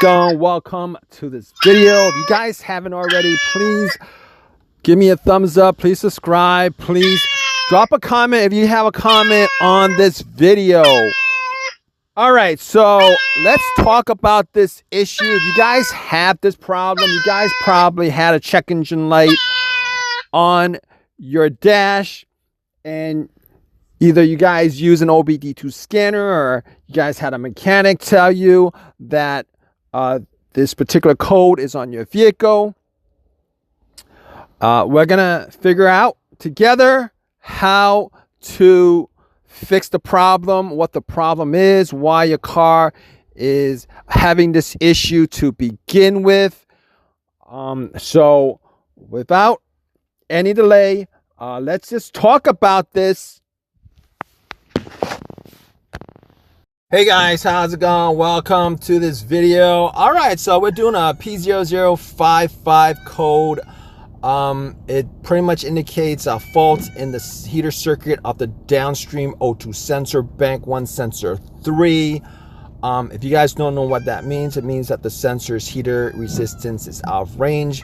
going? Welcome to this video. If you guys haven't already, please give me a thumbs up. Please subscribe. Please drop a comment if you have a comment on this video. All right, so let's talk about this issue. If you guys have this problem, you guys probably had a check engine light on your dash, and either you guys use an OBD2 scanner or you guys had a mechanic tell you that this particular code is on your vehicle. We're going to figure out together how to fix the problem, what the problem is, why your car is having this issue to begin with. So without any delay, let's just talk about this. Hey guys, how's it going? Welcome to this video. All right, so we're doing a P0055 code. It pretty much indicates a fault in the heater circuit of the downstream O2 sensor, bank 1 sensor 3. If you guys don't know what that means, it means that the sensor's heater resistance is out of range.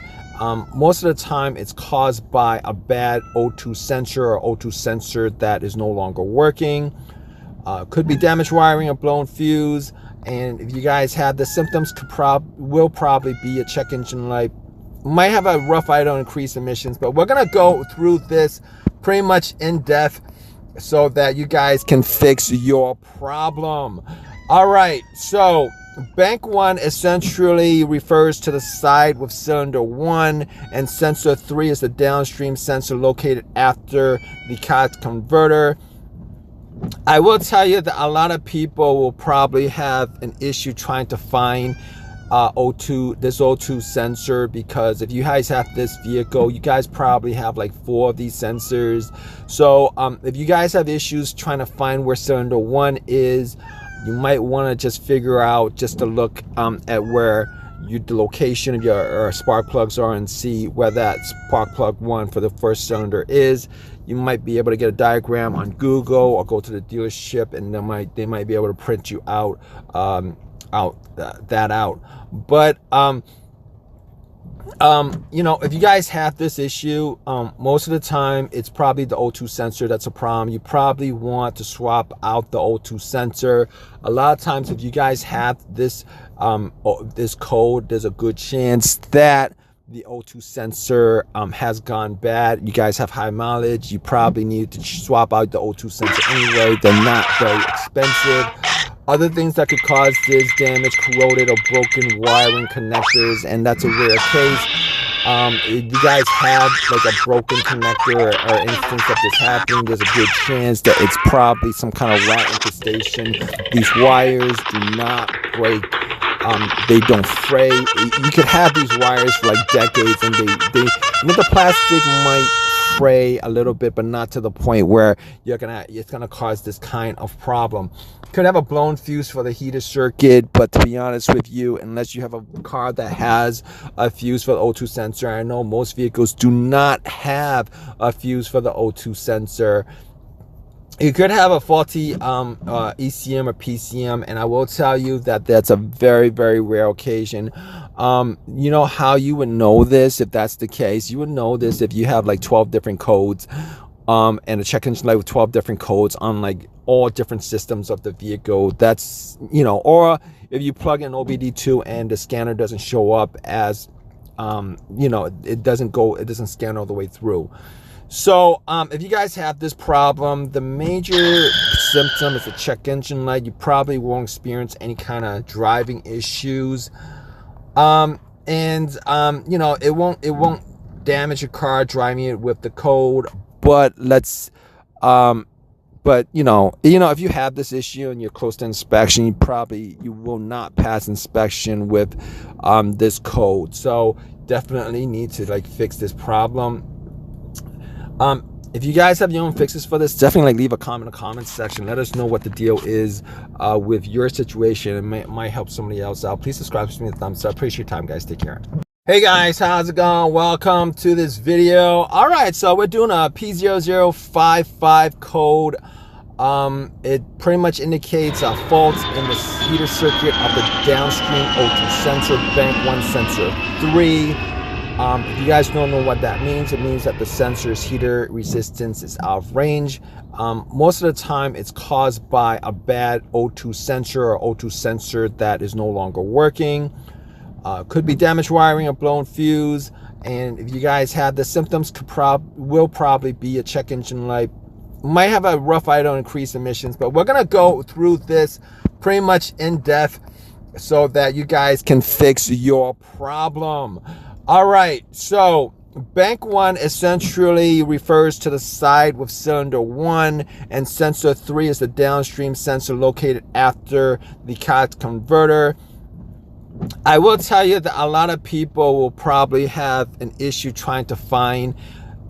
Most of the time it's caused by a bad O2 sensor or O2 sensor that is no longer working. Could be damaged wiring, a blown fuse, and if you guys have the symptoms, will probably be a check engine light. Might have a rough idle increased emissions, but we're gonna go through this pretty much in depth so that you guys can fix your problem. All right, so bank 1 essentially refers to the side with cylinder 1, and sensor 3 is the downstream sensor located after the catalytic converter. I will tell you that a lot of people will probably have an issue trying to find this O2 sensor, because if you guys have this vehicle, you guys probably have like 4 of these sensors. So if you guys have issues trying to find where cylinder 1 is, you might want to just figure out, just to look at where the location of your spark plugs are and see where that spark plug 1 for the first cylinder is. You might be able to get a diagram on Google or go to the dealership, and they might be able to print you out that out. But you know, if you guys have this issue, most of the time it's probably the O2 sensor that's a problem. You probably want to swap out the O2 sensor. A lot of times if you guys have this this code, there's a good chance that the O2 sensor has gone bad. You guys have high mileage. You probably need to swap out the O2 sensor anyway. They're not very expensive. Other things that could cause this: damage, corroded or broken wiring connectors, and that's a rare case. If you guys have like a broken connector or instance of this happening, there's a good chance that it's probably some kind of rat infestation. These wires do not break. They don't fray. You could have these wires for like decades, and the plastic might fray a little bit, but not to the point where it's gonna cause this kind of problem. Could have a blown fuse for the heater circuit, but to be honest with you, unless you have a car that has a fuse for the O2 sensor, I know most vehicles do not have a fuse for the O2 sensor. You could have a faulty ECM or PCM, and I will tell you that that's a very, very rare occasion. You know how you would know this if that's the case? You would know this if you have like 12 different codes and a check engine light with 12 different codes on like all different systems of the vehicle. That's, you know, or if you plug in OBD2 and the scanner doesn't show up as, you know, it doesn't scan all the way through. So if you guys have this problem, the major symptom is a check engine light. You probably won't experience any kind of driving issues. You know, it won't damage your car driving it with the code, but but you know, if you have this issue and you're close to inspection, you will not pass inspection with this code. So definitely need to like fix this problem. If you guys have your own fixes for this, definitely like leave a comment in the comment section. Let us know what the deal is with your situation. It might help somebody else out. Please subscribe, give me a thumbs up. Appreciate your time, guys. Take care. Hey guys, how's it going? Welcome to this video. All right, so we're doing a P0055 code. It pretty much indicates a fault in the heater circuit of the downstream O2 sensor, bank 1 sensor 3. If you guys don't know what that means, it means that the sensor's heater resistance is out of range. Most of the time it's caused by a bad O2 sensor or O2 sensor that is no longer working. Could be damaged wiring, a blown fuse, and if you guys have the symptoms, will probably be a check engine light. Might have a rough idea on increased emissions, but we're gonna go through this pretty much in depth so that you guys can fix your problem. All right, so bank 1 essentially refers to the side with cylinder 1, and sensor 3 is the downstream sensor located after the catalytic converter. I will tell you that a lot of people will probably have an issue trying to find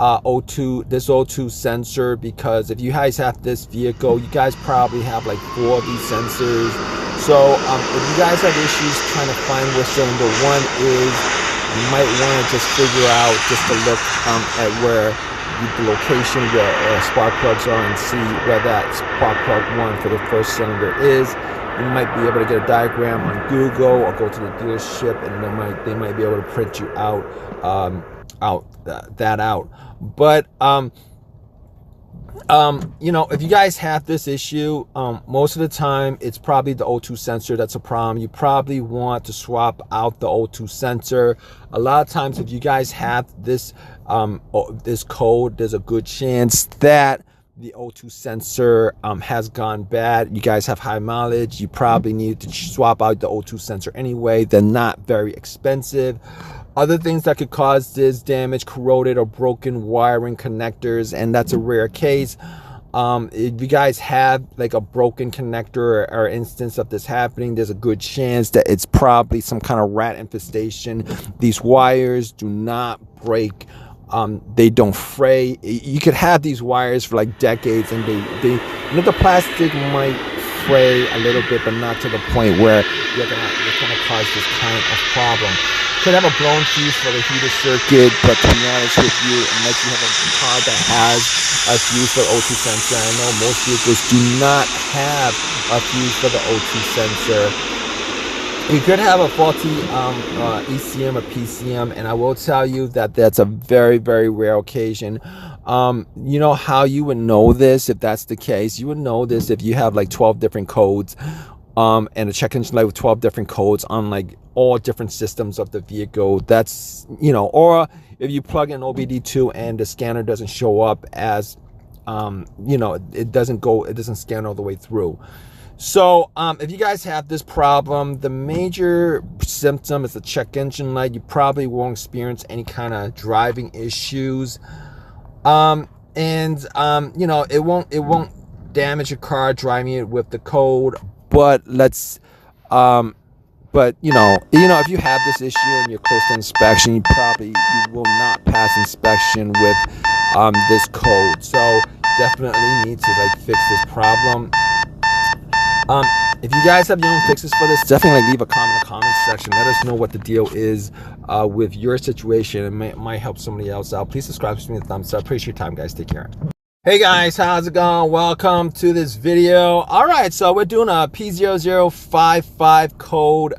this O2 sensor, because if you guys have this vehicle, you guys probably have like 4 of these sensors. So if you guys have issues trying to find where cylinder 1 is, you might want to just figure out, just to look at where the location where spark plugs are and see where that spark plug 1 for the first cylinder is. You might be able to get a diagram on Google or go to the dealership, and they might be able to print you out that out. But you know, if you guys have this issue, most of the time it's probably the O2 sensor that's a problem. You probably want to swap out the O2 sensor. A lot of times if you guys have this this code, there's a good chance that the O2 sensor has gone bad. You guys have high mileage. You probably need to swap out the O2 sensor anyway. They're not very expensive. Other things that could cause this: damage, corroded or broken wiring connectors, and that's a rare case. If you guys have like a broken connector or instance of this happening, there's a good chance that it's probably some kind of rat infestation. These wires do not break. They don't fray. You could have these wires for like decades, and the plastic might fray a little bit, but not to the point where you're gonna cause this kind of problem. Could have a blown fuse for the heater circuit, but to be honest with you, unless you have a car that has a fuse for the O2 sensor, I know most vehicles do not have a fuse for the O2 sensor. You could have a faulty ECM or PCM, and I will tell you that that's a very, very rare occasion. You know how you would know this if that's the case? You would know this if you have like 12 different codes, and a check engine light with 12 different codes on like all different systems of the vehicle. That's, you know, or if you plug in OBD2 and the scanner doesn't show up as, you know, it doesn't scan all the way through. So if you guys have this problem, the major symptom is the check engine light. You probably won't experience any kind of driving issues, and you know, it won't damage your car driving it with the code. But but you know, if you have this issue and you're close to inspection, you will not pass inspection with this code. So definitely need to like fix this problem. If you guys have your own fixes for this, definitely leave a comment in the comment section. Let us know what the deal is with your situation. It might help somebody else out. Please subscribe, give me a thumbs up. Appreciate your time, guys. Take care. Hey guys, how's it going? Welcome to this video. All right, so we're doing a P0055 code.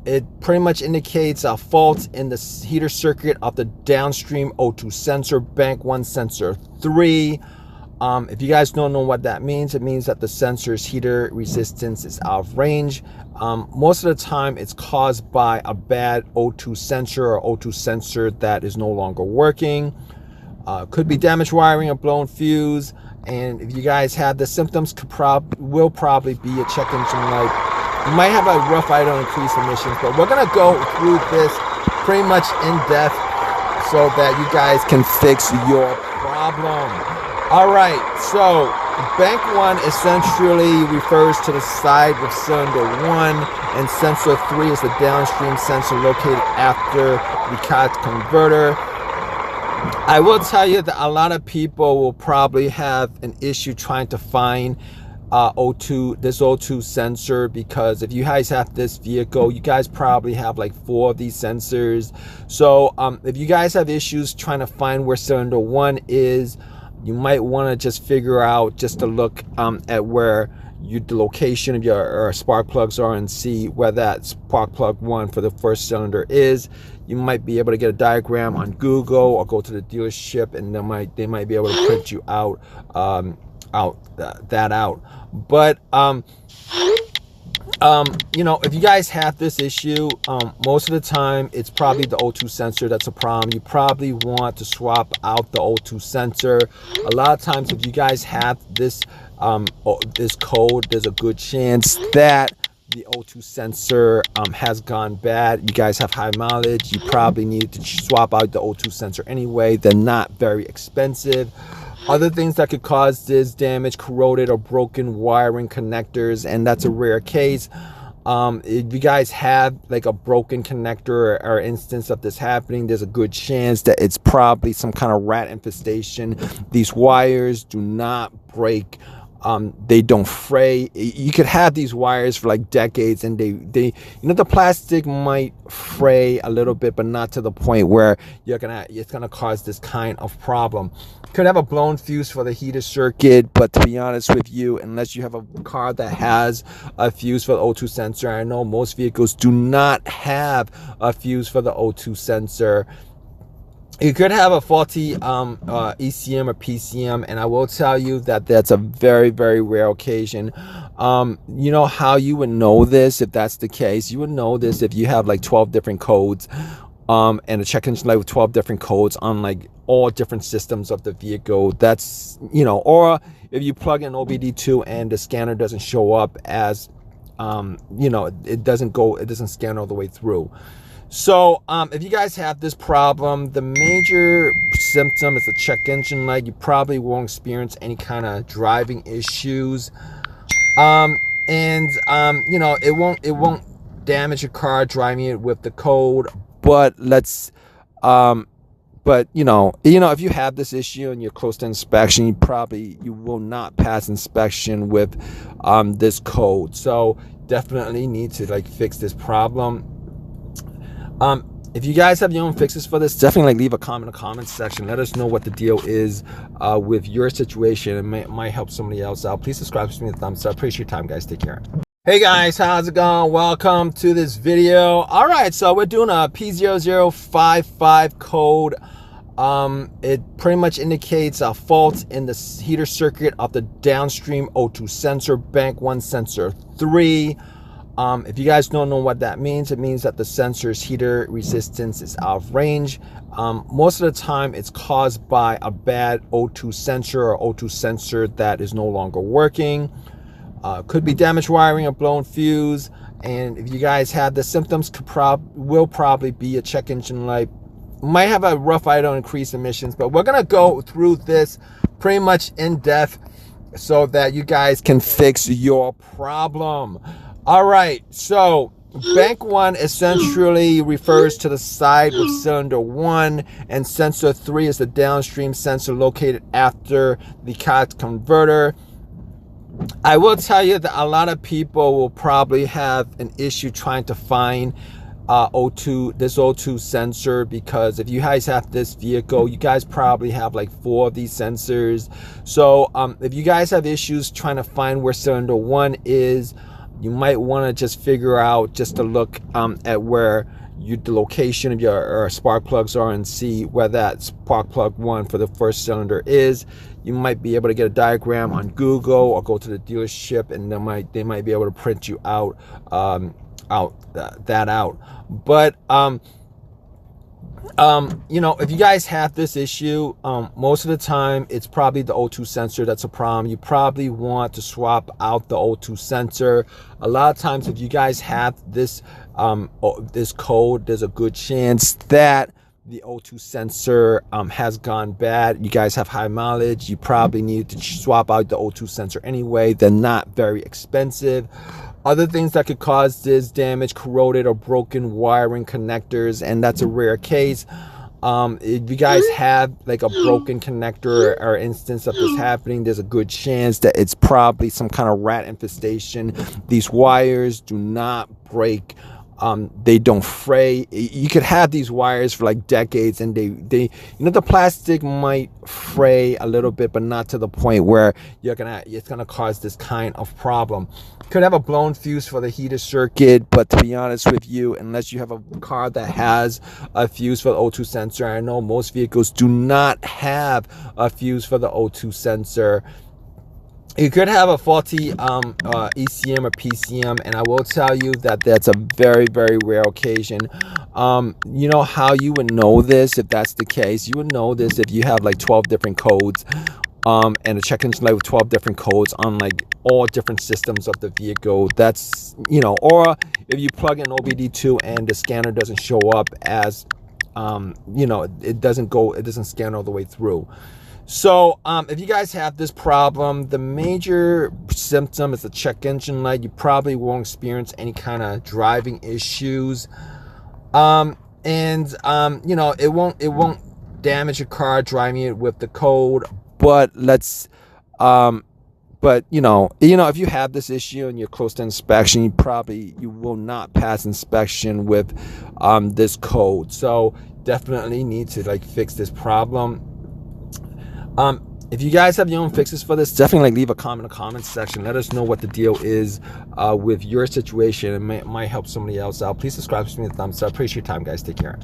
It pretty much indicates a fault in the heater circuit of the downstream O2 sensor, bank 1 sensor 3. If you guys don't know what that means, it means that the sensor's heater resistance is out of range. Most of the time it's caused by a bad O2 sensor or O2 sensor that is no longer working. Could be damaged wiring, a blown fuse, and if you guys have the symptoms, will probably be a check engine light. You might have a rough idea on increased emissions, but we're gonna go through this pretty much in depth so that you guys can fix your problem. All right, so bank 1 essentially refers to the side with cylinder 1, and sensor 3 is the downstream sensor located after the catalytic converter. I will tell you that a lot of people will probably have an issue trying to find this O2 sensor, because if you guys have this vehicle, you guys probably have like 4 of these sensors. So if you guys have issues trying to find where cylinder 1 is, you might want to just figure out just to look at where the location of your spark plugs are and see where that spark plug one for the first cylinder is. You might be able to get a diagram on Google or go to the dealership, and they might be able to print you out that out. But you know, if you guys have this issue, most of the time it's probably the O2 sensor that's a problem. You probably want to swap out the O2 sensor. A lot of times if you guys have this this code, there's a good chance that the O2 sensor has gone bad. You guys have high mileage. You probably need to swap out the O2 sensor anyway. They're not very expensive. Other things that could cause this damage: corroded or broken wiring connectors, and that's a rare case. If you guys have like a broken connector or instance of this happening, there's a good chance that it's probably some kind of rat infestation. These wires do not break. They don't fray. You could have these wires for like decades, and they you know, the plastic might fray a little bit, but not to the point where it's gonna cause this kind of problem. Could have a blown fuse for the heater circuit, but to be honest with you, unless you have a car that has a fuse for the O2 sensor, I know most vehicles do not have a fuse for the O2 sensor. You could have a faulty ECM or PCM, and I will tell you that that's a very, very rare occasion. You know how you would know this if that's the case? You would know this if you have like 12 different codes and a check engine light with 12 different codes on like all different systems of the vehicle. That's, you know, or if you plug in OBD2 and the scanner doesn't show up as, you know, it doesn't scan all the way through. So if you guys have this problem, the major symptom is the check engine light. You probably won't experience any kind of driving issues, and you know, it won't damage your car driving it with the code. But but you know, if you have this issue and you're close to inspection, you will not pass inspection with this code. So definitely need to like fix this problem. If you guys have your own fixes for this, definitely like leave a comment in the comment section. Let us know what the deal is with your situation. It might help somebody else out. Please subscribe, give me a thumbs up. Appreciate your time, guys. Take care. Hey guys, how's it going? Welcome to this video. All right, so we're doing a P0055 code. It pretty much indicates a fault in the heater circuit of the downstream O2 sensor, bank 1 sensor 3. If you guys don't know what that means, it means that the sensor's heater resistance is out of range. Most of the time it's caused by a bad O2 sensor or O2 sensor that is no longer working. Could be damaged wiring or blown fuse. And if you guys have the symptoms, will probably be a check engine light. Might have a rough idea on increased emissions, but we're gonna go through this pretty much in depth so that you guys can fix your problem. All right, so bank 1 essentially refers to the side with cylinder 1, and sensor 3 is the downstream sensor located after the catalytic converter. I will tell you that a lot of people will probably have an issue trying to find this O2 sensor, because if you guys have this vehicle, you guys probably have like 4 of these sensors. So if you guys have issues trying to find where cylinder 1 is, you might want to just figure out just to look at where the location of your spark plugs are and see where that spark plug 1 for the first cylinder is. You might be able to get a diagram on Google or go to the dealership, and they might be able to print you out that out. But you know, if you guys have this issue, most of the time it's probably the O2 sensor that's a problem. You probably want to swap out the O2 sensor. A lot of times if you guys have this this code, there's a good chance that the O2 sensor has gone bad. You guys have high mileage. You probably need to swap out the O2 sensor anyway. They're not very expensive. Other things that could cause this damage: corroded or broken wiring connectors, and that's a rare case. If you guys have like a broken connector or instance of this happening, there's a good chance that it's probably some kind of rat infestation. These wires do not break. they don't fray. You could have these wires for like decades, and they the plastic might fray a little bit, but not to the point where it's gonna cause this kind of problem. Could have a blown fuse for the heater circuit, but to be honest with you, unless you have a car that has a fuse for the O2 sensor, I know most vehicles do not have a fuse for the O2 sensor. You could have a faulty ECM or PCM, and I will tell you that that's a very, very rare occasion. You know how you would know this if that's the case? You would know this if you have like 12 different codes and a check engine light with 12 different codes on like all different systems of the vehicle. That's, or if you plug in OBD2 and the scanner doesn't show up as, it doesn't scan all the way through. So if you guys have this problem, the major symptom is the check engine light. You probably won't experience any kind of driving issues. It won't damage your car driving it with the code. But if you have this issue and you're close to inspection, you will not pass inspection with this code. So definitely need to like fix this problem. If you guys have your own fixes for this, definitely leave a comment in the comment section. Let us know what the deal is with your situation. It might help somebody else out. Please subscribe to me with a thumbs up. Appreciate your time, guys. Take care.